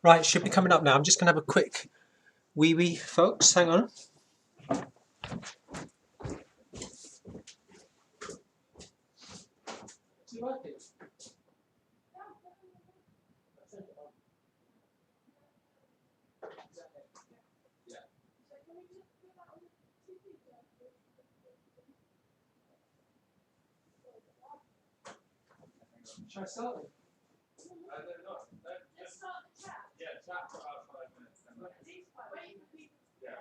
Right, should be coming up now. I'm just going to have a quick wee, folks. Hang on. Do you like it? Should I start with? Let's start the chat. Yeah, chat for about 5 minutes. And yeah,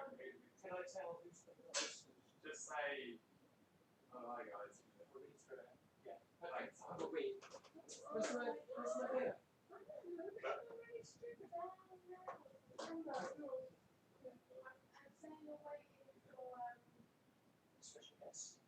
Can I tell who's just say, oh, hi guys. Yeah. Okay. I've got we. Where's my beer? Special guest.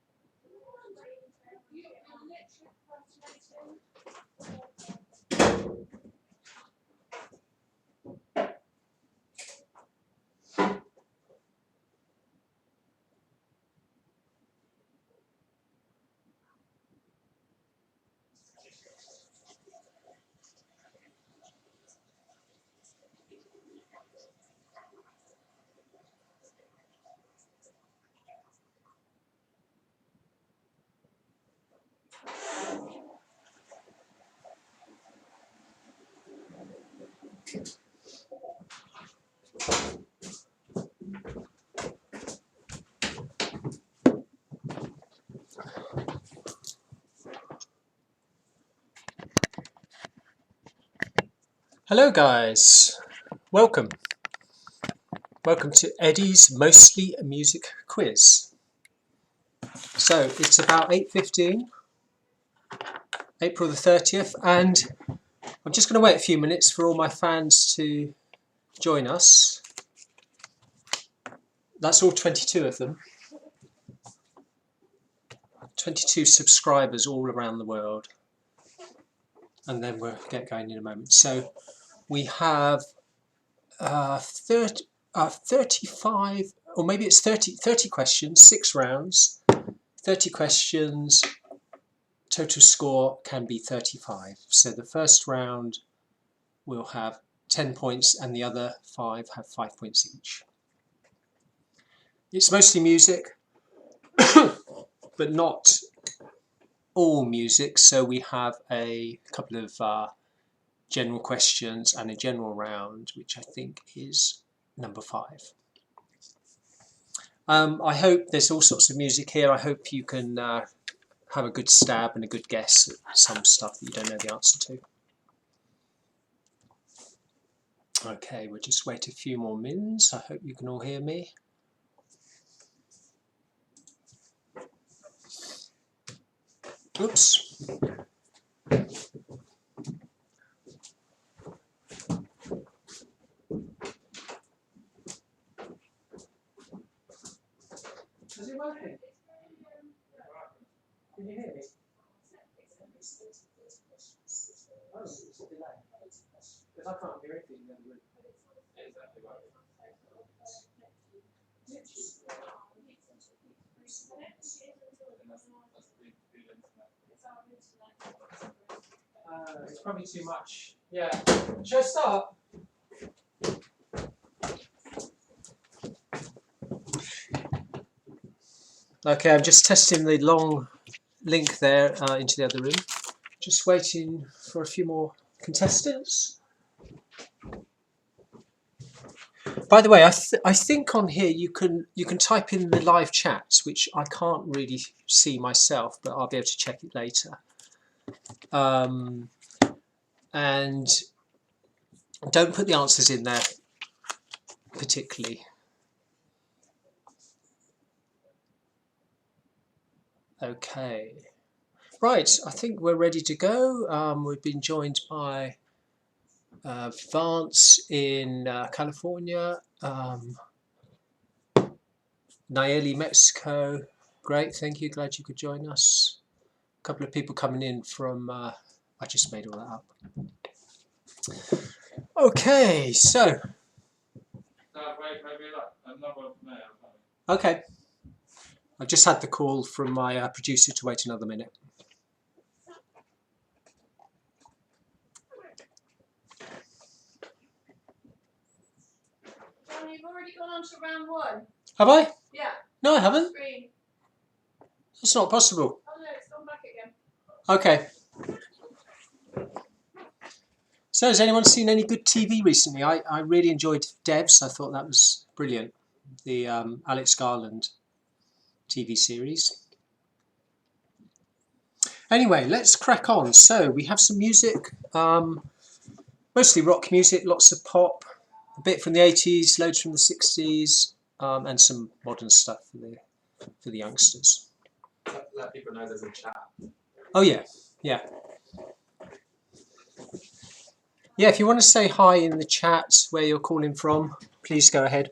Hello guys, welcome to Eddie's Mostly Music quiz. So it's about 8:15, April the 30th, and I'm just going to wait a few minutes for all my fans to join us. That's all 22 of them, 22 subscribers all around the world, and then we'll get going in a moment. So we have 35, or maybe it's 30 questions, 6 rounds, 30 questions, total score can be 35. So the first round will have 10 points and the other 5 have 5 points each. It's mostly music, but not all music, so we have a couple of general questions and a general round, which I think is number 5. I hope there's all sorts of music here. I hope you can have a good stab and a good guess at some stuff that you don't know the answer to. Okay, we'll just wait a few more minutes. I hope you can all hear me. Oops. Is it working? Can you hear me? Oh, it's a delay. Because I can't hear anything in the other room. exactly right. It's probably too much. Yeah. Should I start? Okay, I'm just testing the long link there into the other room. Just waiting for a few more contestants. By the way, I think on here you can type in the live chat, which I can't really see myself, but I'll be able to check it later. And don't put the answers in there particularly. Okay, right, I think we're ready to go. We've been joined by Vance in California, Nayeli, Mexico. Great, thank you, glad you could join us. couple of people coming in from, I just made all that up. Okay, so. Okay. I've just had the call from my producer to wait another minute. John, you've already gone on to round 1. Have I? Yeah. No, I haven't. Screen. That's not possible. Oh no, it's gone back again. Okay. So has anyone seen any good TV recently? I really enjoyed Devs. I thought that was brilliant. The Alex Garland TV series. Anyway, let's crack on. So we have some music, mostly rock music, lots of pop, a bit from the 80s, loads from the 60s, and some modern stuff for the youngsters. Let people know there's a chat. Oh yeah, yeah. Yeah, if you want to say hi in the chat where you're calling from, please go ahead.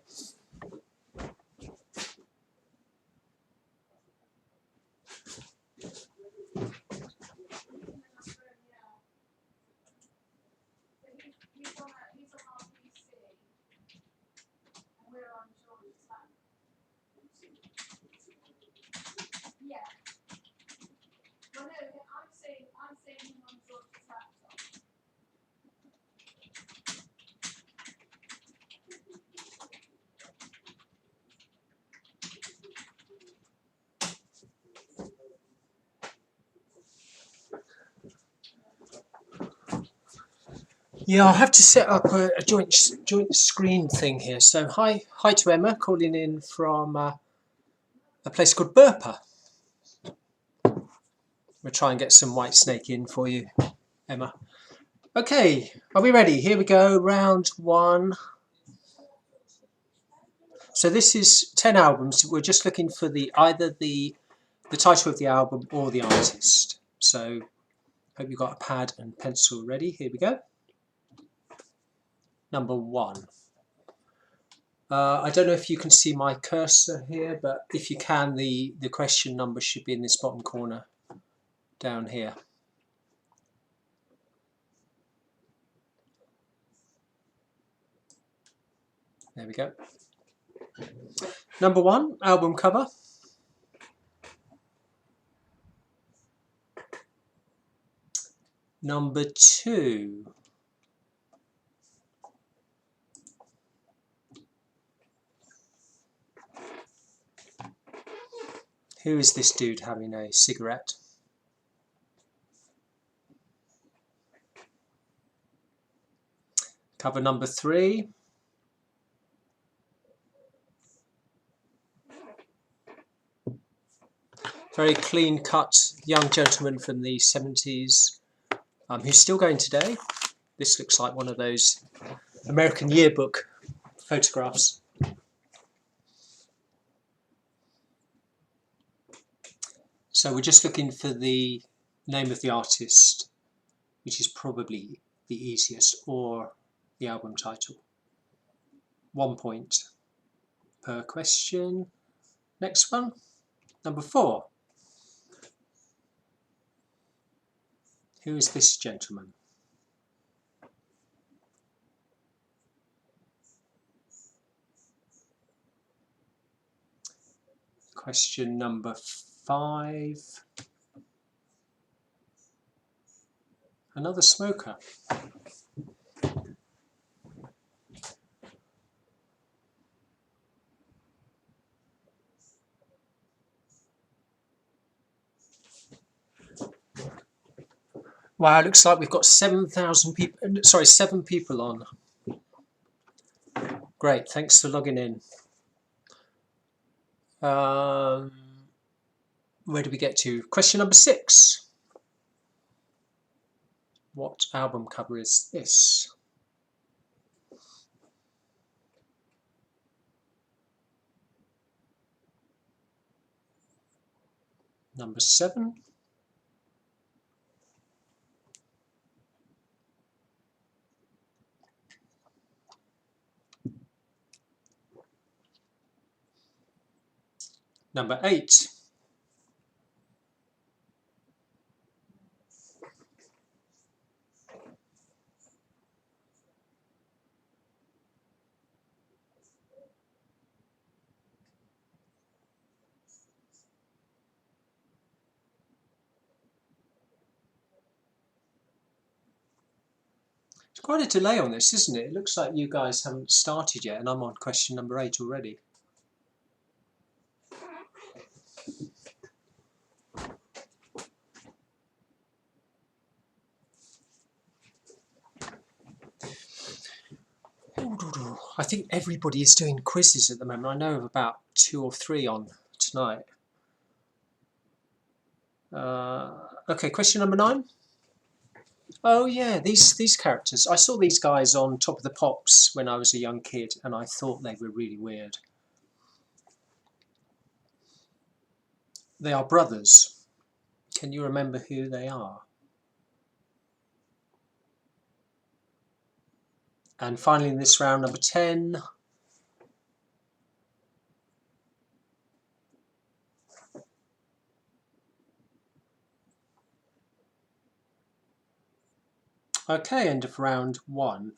Yeah, I'll have to set up a joint screen thing here. So hi to Emma, calling in from a place called Burpa. We'll try and get some White Snake in for you, Emma. Okay, are we ready? Here we go, round 1. So this is 10 albums. We're just looking for either the title of the album or the artist. So hope you've got a pad and pencil ready. Here we go. Number 1. I don't know if you can see my cursor here, but if you can, the question number should be in this bottom corner down here. There we go. Number 1, album cover. Number 2. Who is this dude having a cigarette? Cover number 3. Very clean-cut young gentleman from the 70s who's still going today. This looks like one of those American yearbook photographs. So we're just looking for the name of the artist, which is probably the easiest, or the album title. 1 point per question. Next one, number 4. Who is this gentleman? Question number 5. Another smoker. Wow, it looks like we've got 7,000 people. Sorry, 7 people on. Great, thanks for logging in. Where do we get to? Question number 6. What album cover is this? Number 7. Number 8. It's quite a delay on this, isn't it? It looks like you guys haven't started yet, and I'm on question number 8 already. I think everybody is doing quizzes at the moment. I know of about 2 or 3 on tonight. Okay, question number 9. Oh yeah, these characters. I saw these guys on Top of the Pops when I was a young kid, and I thought they were really weird. They are brothers. Can you remember who they are? And finally in this round, number 10. Okay, end of round 1.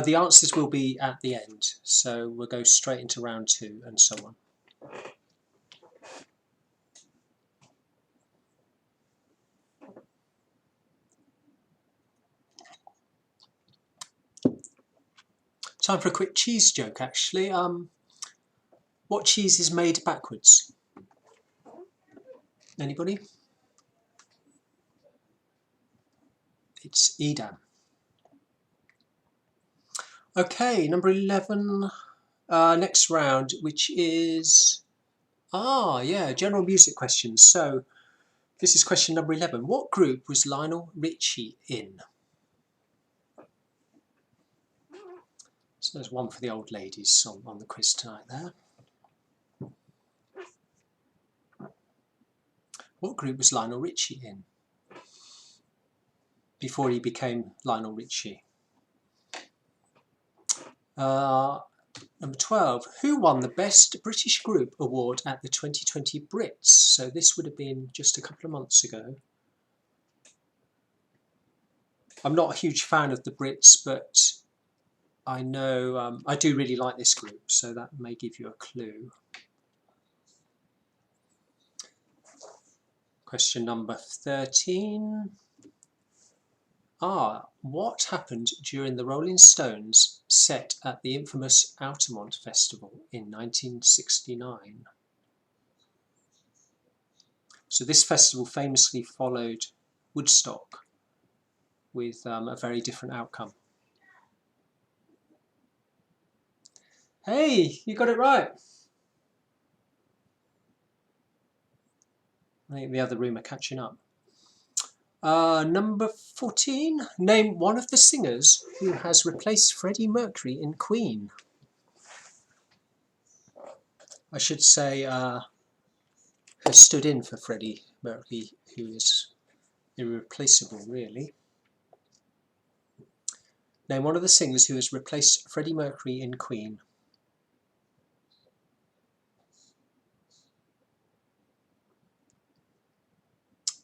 The answers will be at the end, so we'll go straight into round 2 and so on. Time for a quick cheese joke, actually. What cheese is made backwards? Anybody? It's Edam. Okay, number 11. Next round, which is... general music questions. So, this is question number 11. What group was Lionel Richie in? So there's one for the old ladies on the quiz tonight there. What group was Lionel Richie in before he became Lionel Richie? Number 12. Who won the Best British Group Award at the 2020 Brits? So this would have been just a couple of months ago. I'm not a huge fan of the Brits, but I know I do really like this group, so that may give you a clue. Question number 13. What happened during the Rolling Stones set at the infamous Altamont Festival in 1969? So this festival famously followed Woodstock with a very different outcome. Hey, you got it right. I think the other room are catching up. Number 14. Name one of the singers who has replaced Freddie Mercury in Queen. I should say has stood in for Freddie Mercury, who is irreplaceable, really. Name one of the singers who has replaced Freddie Mercury in Queen.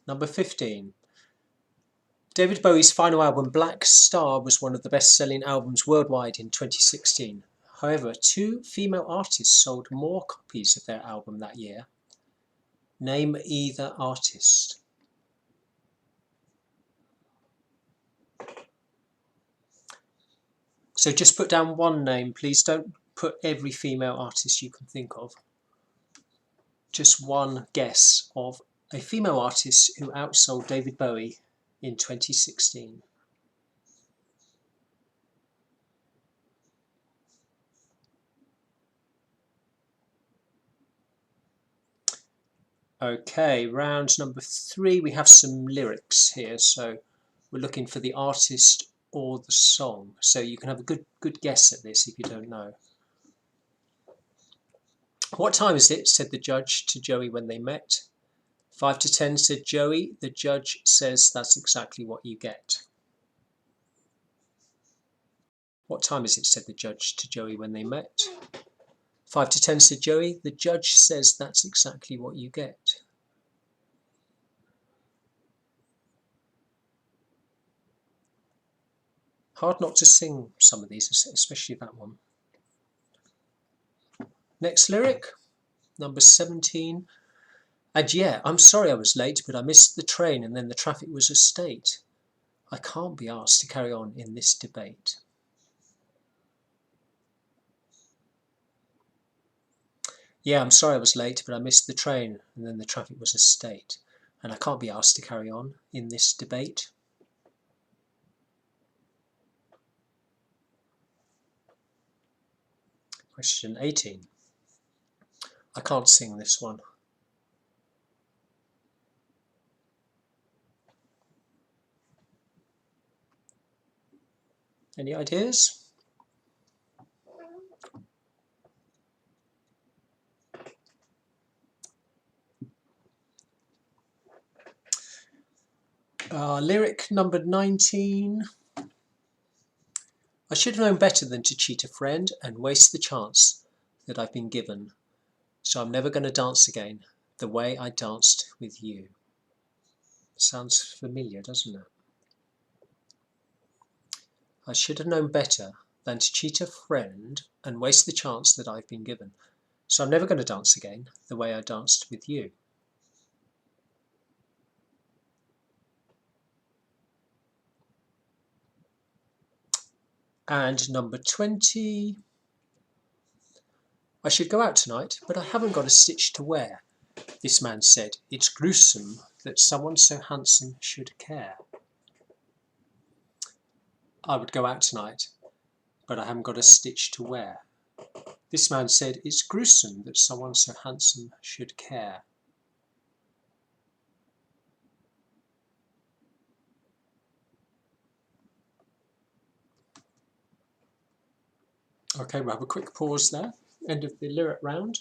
Number 15. David Bowie's final album, Black Star, was one of the best-selling albums worldwide in 2016. However, 2 female artists sold more copies of their album that year. Name either artist. So just put down one name, please. Don't put every female artist you can think of. Just one guess of a female artist who outsold David Bowie in 2016. Okay, round number 3, we have some lyrics here, so we're looking for the artist or the song. So you can have a good guess at this if you don't know. What time is it? Said the judge to Joey when they met. 5 to 10, said Joey. The judge says that's exactly what you get. What time is it? Said the judge to Joey when they met. 5 to 10, said Joey. The judge says that's exactly what you get. Hard not to sing some of these, especially that one. Next lyric, number 17. And yeah, I'm sorry I was late, but I missed the train and then the traffic was a state. I can't be asked to carry on in this debate. Yeah, I'm sorry I was late, but I missed the train and then the traffic was a state. And I can't be asked to carry on in this debate. Question 18. I can't sing this one. Any ideas? Lyric number 19. I should have known better than to cheat a friend and waste the chance that I've been given. So I'm never going to dance again the way I danced with you. Sounds familiar, doesn't it? I should have known better than to cheat a friend and waste the chance that I've been given. So I'm never going to dance again the way I danced with you. And number 20. I should go out tonight, but I haven't got a stitch to wear. This man said, it's gruesome that someone so handsome should care. I would go out tonight, but I haven't got a stitch to wear. This man said, it's gruesome that someone so handsome should care. Okay, we'll have a quick pause there. End of the lyric round.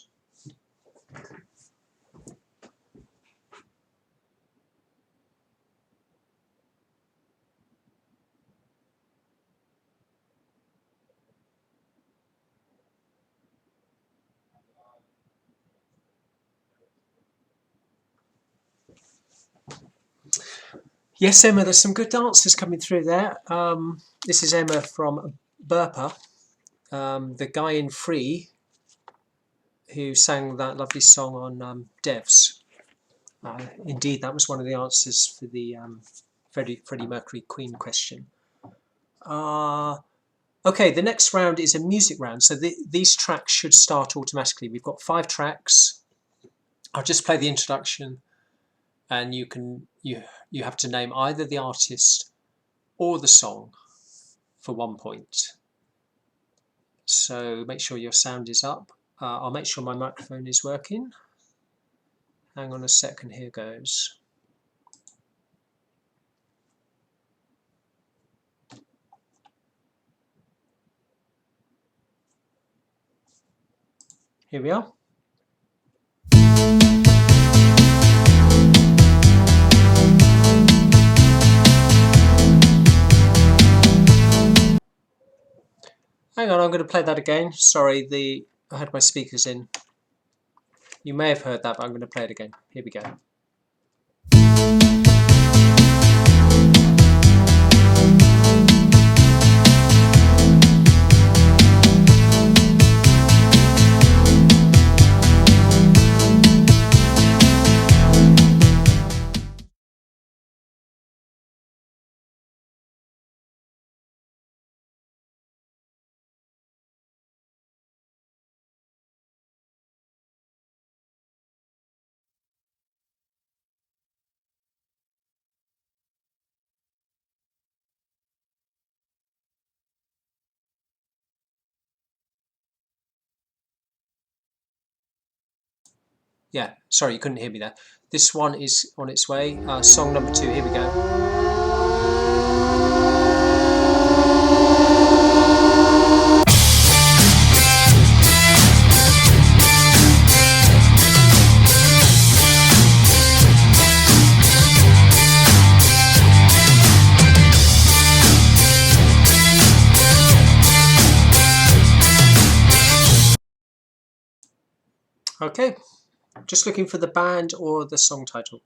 Yes, Emma, there's some good answers coming through there. This is Emma from Burpa, the guy in Free who sang that lovely song on Devs. Indeed, that was one of the answers for the Freddie Mercury Queen question. Okay, the next round is a music round, so these tracks should start automatically. We've got 5 tracks. I'll just play the introduction, and you have to name either the artist or the song for 1 point. So make sure your sound is up. I'll make sure my microphone is working. Hang on a second, here goes. Here we are. Hang on, I'm going to play that again. Sorry, I had my speakers in. You may have heard that, but I'm going to play it again. Here we go. Yeah, sorry, you couldn't hear me there. This one is on its way. Song number 2, here we go. Okay, just looking for the band or the song title.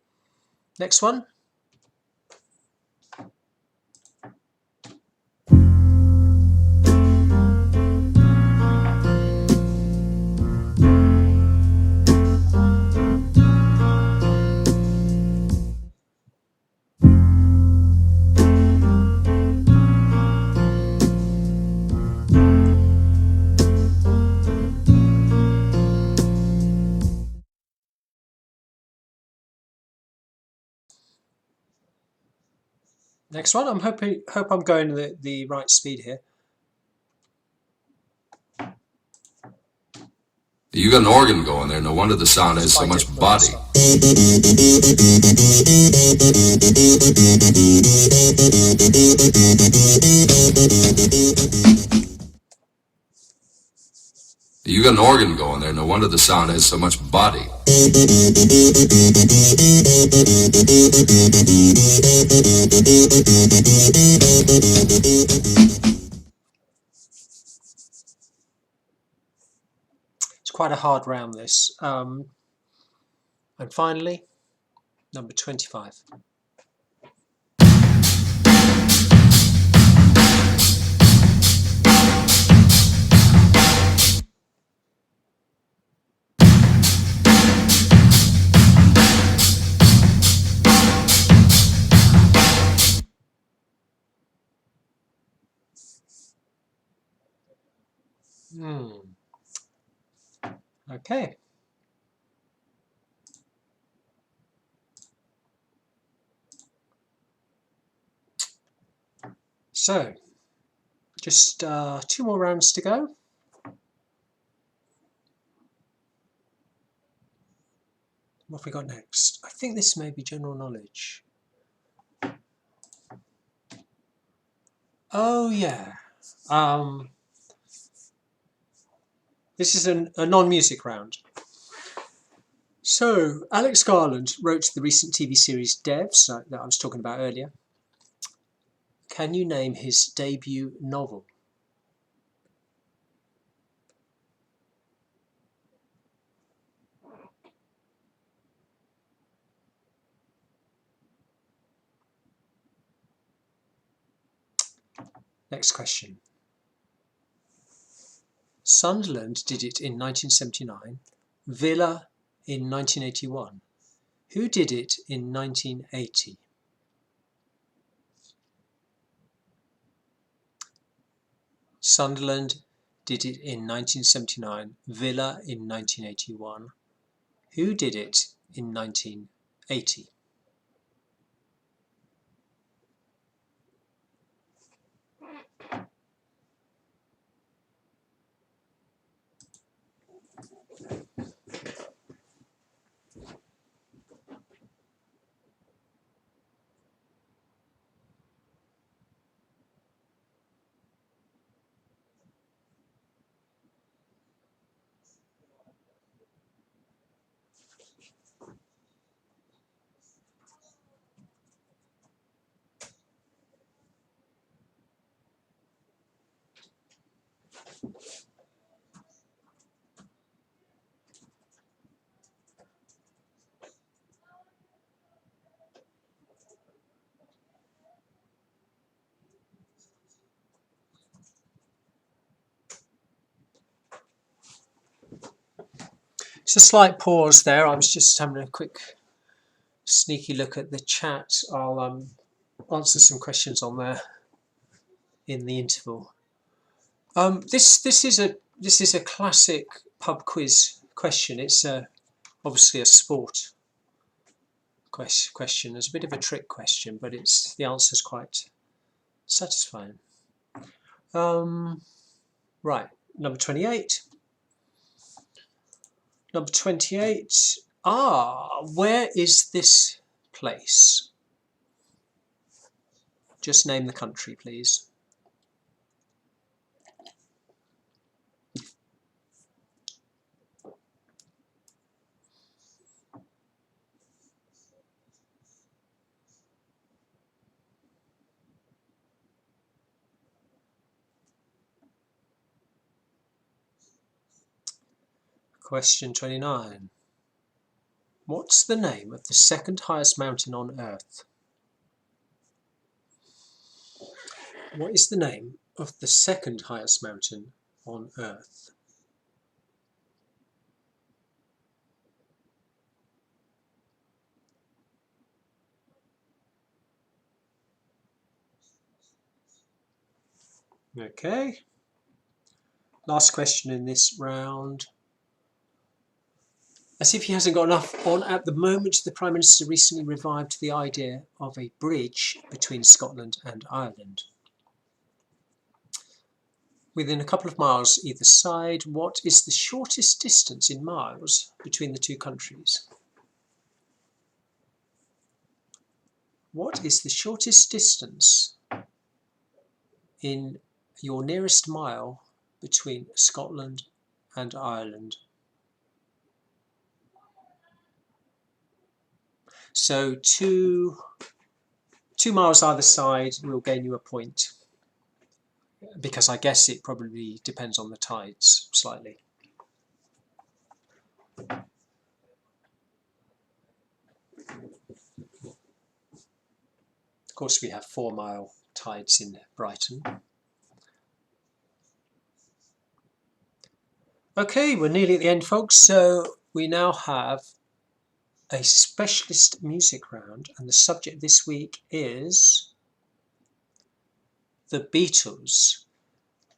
Next one. Next one. Hope I'm going the right speed here. You got an organ going there. No wonder the sound has so much body. You got an organ going there. No wonder the sound has so much body. It's quite a hard round, this. And finally, number 25. Okay. So, just 2 more rounds to go. What have we got next? I think this may be general knowledge. Oh yeah. This is a non-music round. So, Alex Garland wrote the recent TV series Devs that I was talking about earlier. Can you name his debut novel? Next question. Sunderland did it in 1979, Villa in 1981. Who did it in 1980? Sunderland did it in 1979, Villa in 1981. Who did it in 1980? It's a slight pause there. I was just having a quick sneaky look at the chat. I'll answer some questions on there in the interval. This is a classic pub quiz question. It's obviously a sport question. It's a bit of a trick question, but the answer's quite satisfying. Right, number 28. Number 28. Where is this place? Just name the country, please. Question 29. What's the name of the second highest mountain on Earth? What is the name of the second highest mountain on Earth? Okay. Last question in this round. As if he hasn't got enough on at the moment, the Prime Minister recently revived the idea of a bridge between Scotland and Ireland. Within a couple of miles either side, what is the shortest distance in miles between the two countries? What is the shortest distance in your nearest mile between Scotland and Ireland? So two miles either side will gain you a point, because I guess it probably depends on the tides slightly. Of course, we have 4-mile tides in Brighton. Okay, we're nearly at the end, folks, so we now have a specialist music round, and the subject this week is the Beatles,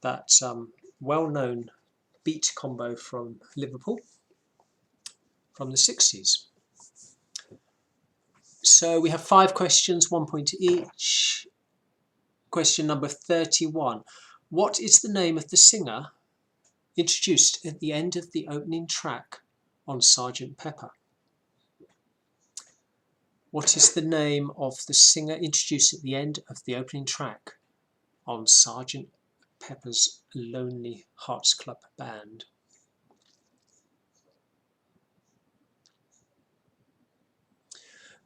that well-known beat combo from Liverpool from the 60s. So we have 5 questions, 1 point each. Question number 31. What is the name of the singer introduced at the end of the opening track on Sgt. Pepper? What is the name of the singer introduced at the end of the opening track on Sgt. Pepper's Lonely Hearts Club Band?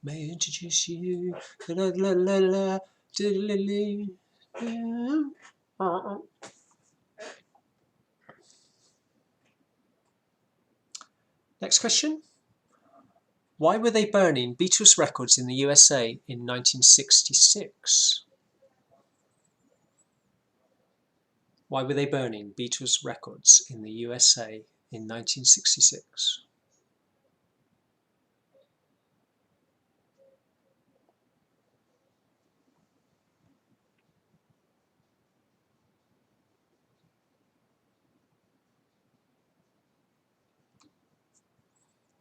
May I introduce you? La, la, la, la, la. Next question. Why were they burning Beatles records in the USA in 1966? Why were they burning Beatles records in the USA in 1966?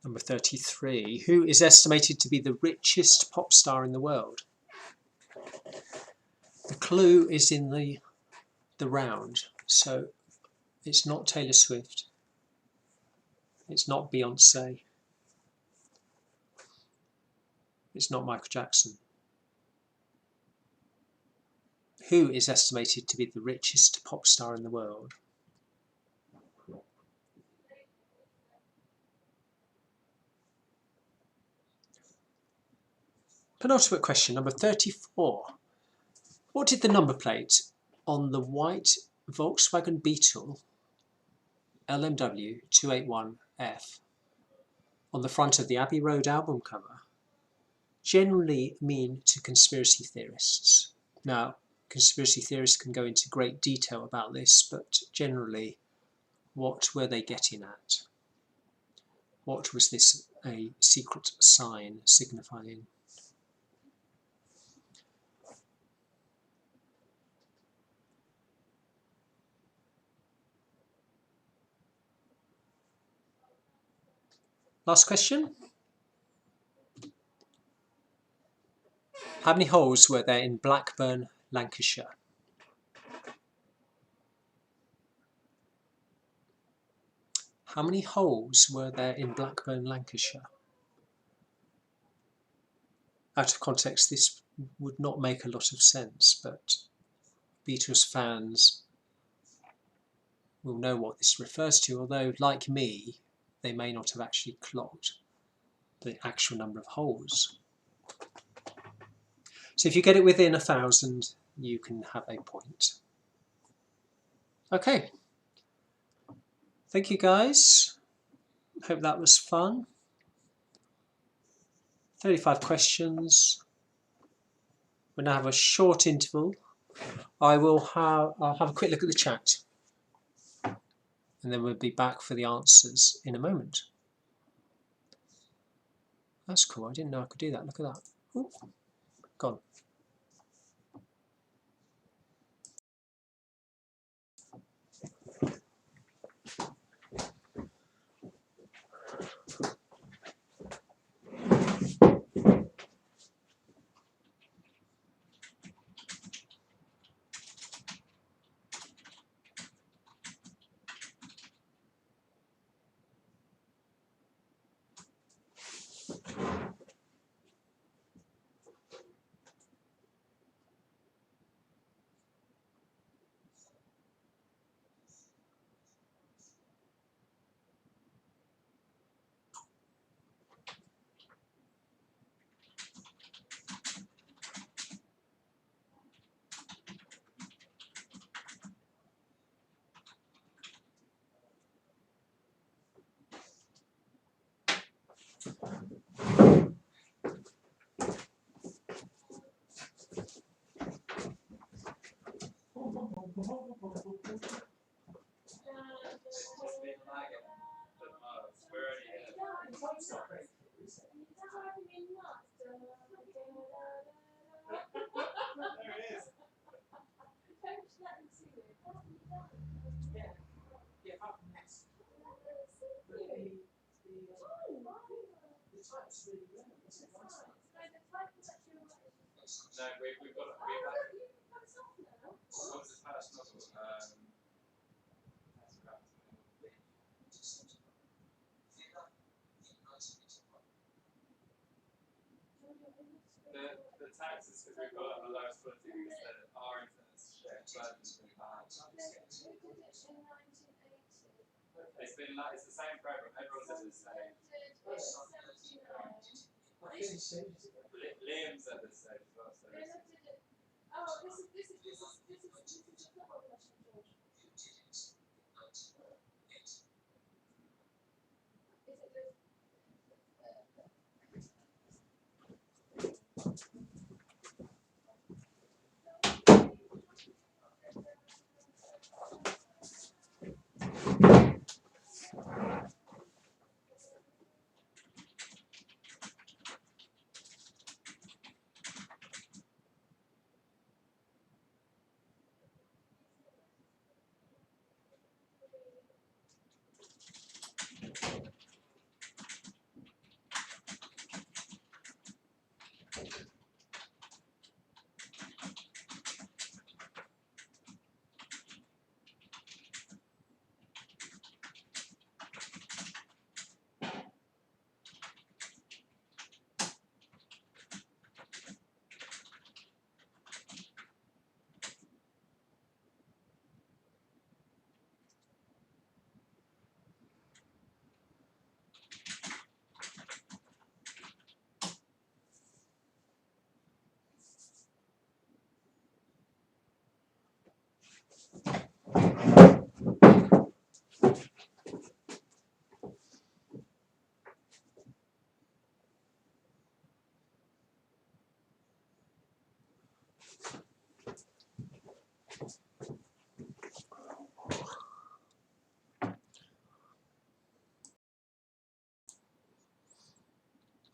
Number 33. Who is estimated to be the richest pop star in the world? The clue is in the round, so it's not Taylor Swift, it's not Beyonce, it's not Michael Jackson. Who is estimated to be the richest pop star in the world? Penultimate question, number 34. What did the number plate on the white Volkswagen Beetle LMW 281F on the front of the Abbey Road album cover generally mean to conspiracy theorists? Now, conspiracy theorists can go into great detail about this, but generally, what were they getting at? What was this a secret sign signifying? Last question. How many holes were there in Blackburn, Lancashire? How many holes were there in Blackburn, Lancashire? Out of context, this would not make a lot of sense, but Beatles fans will know what this refers to, although, like me, they may not have actually clocked the actual number of holes. So if you get it within 1,000, you can have a point. Okay. Thank you, guys. Hope that was fun. 35 questions. We'll now have a short interval. I'll have a quick look at the chat, and then we'll be back for the answers in a moment. That's cool. I didn't know I could do that. Look at that. Ooh, gone. It's just been lagging the most. We're already here. There it is. No, we've got we had what was his first novel? The tax is because we've got the lowest quality because our internet's shit, but it's really bad. It's the same for everyone. Everyone says it's the same. Liam said this stage as well. So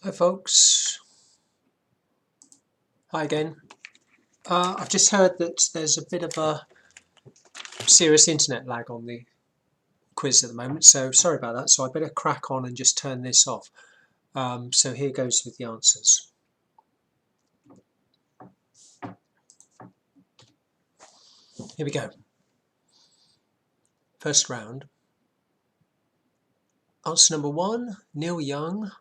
Hi folks, hi again. I've just heard that there's a bit of a serious internet lag on the quiz at the moment, so sorry about that. So I better crack on and just turn this off. So here goes with the answers. Here we go. First round. Answer number 1, Neil Young,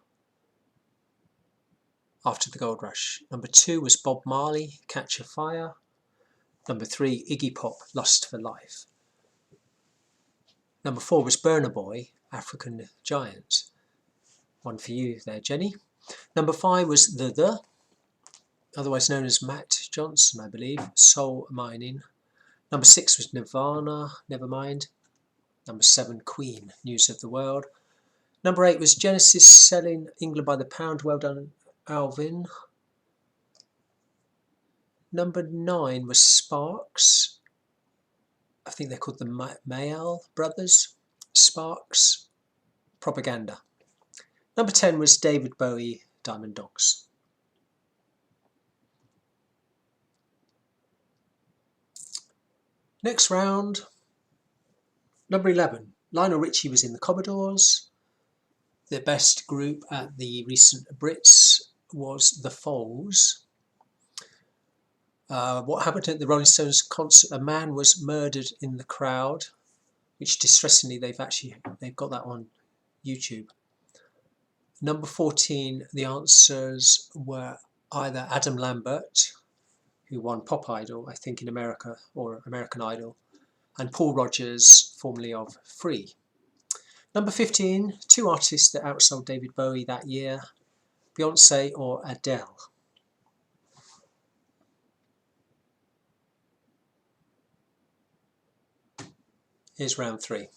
After the Gold Rush. Number 2 was Bob Marley, Catch a Fire. Number 3, Iggy Pop, Lust for Life. Number 4 was Burna Boy, African Giant. One for you there, Jenny. Number 5 was The, otherwise known as Matt Johnson, I believe, Soul Mining. Number 6 was Nirvana, Nevermind. Number 7, Queen, News of the World. Number 8 was Genesis, Selling England by the Pound. Well done, Alvin. Number 9 was Sparks. I think they're called the Mayall Brothers. Sparks, Propaganda. Number 10 was David Bowie, Diamond Dogs. Next round. Number 11, Lionel Richie was in the Commodores. The best group at the recent Brits was the Foals. What happened at the Rolling Stones concert? A man was murdered in the crowd, which distressingly they've got that on YouTube. Number 14, the answers were either Adam Lambert, who won Pop Idol, I think in America, or American Idol, and Paul Rodgers, formerly of Free. Number 15, 2 artists that outsold David Bowie that year, Beyonce or Adele. Here's round 3.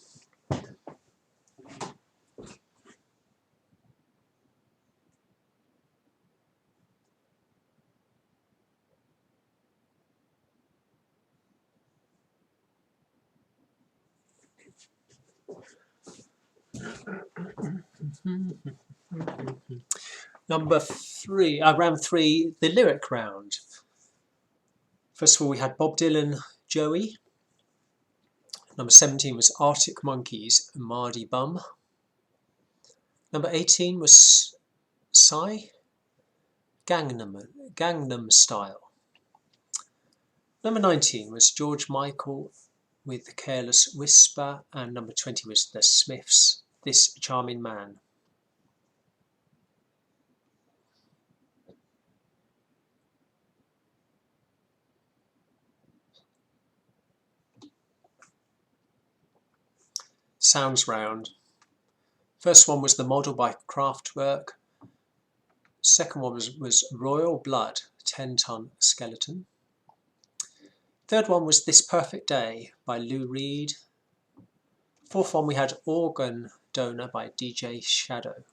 Number 3, round 3, the lyric round. First of all, we had Bob Dylan, Joey. Number 17 was Arctic Monkeys, Mardy Bum. Number 18 was Psy, Gangnam Style. Number 19 was George Michael with The Careless Whisper, and number 20 was The Smiths, This Charming Man. Sounds round. First one was The Model by Kraftwerk. Second one was Royal Blood, 10-Ton Skeleton. Third one was This Perfect Day by Lou Reed. Fourth one we had Organ Donor by DJ Shadow.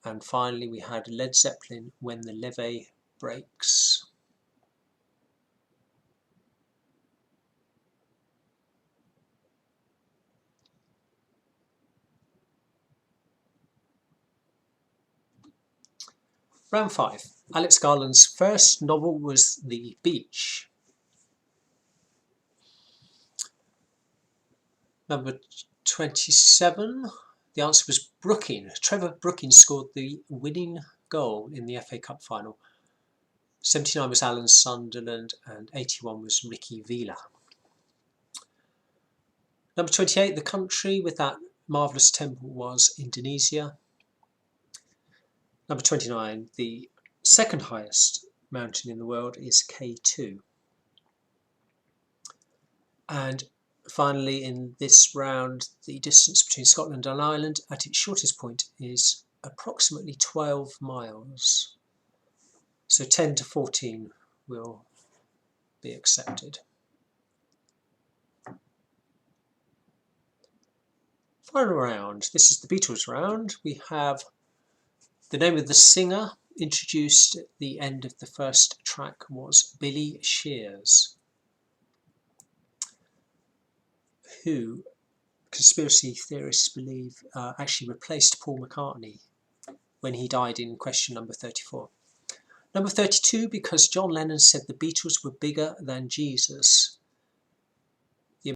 And finally we had Led Zeppelin, When the Levee Breaks. Round 5. Alex Garland's first novel was The Beach. Number 27, the answer was Brooking. Trevor Brooking scored the winning goal in the FA Cup final. 79 was Alan Sunderland and 81 was Ricky Vila. Number 28, the country with that marvellous temple was Indonesia. Number 29, the second highest mountain in the world is K2. And finally, in this round, the distance between Scotland and Ireland at its shortest point is approximately 12 miles. So 10 to 14 will be accepted. Final round. This is the Beatles round. We have the name of the singer introduced at the end of the first track was Billy Shears, who conspiracy theorists believe actually replaced Paul McCartney when he died in question number 34. Number 32, because John Lennon said the Beatles were bigger than Jesus.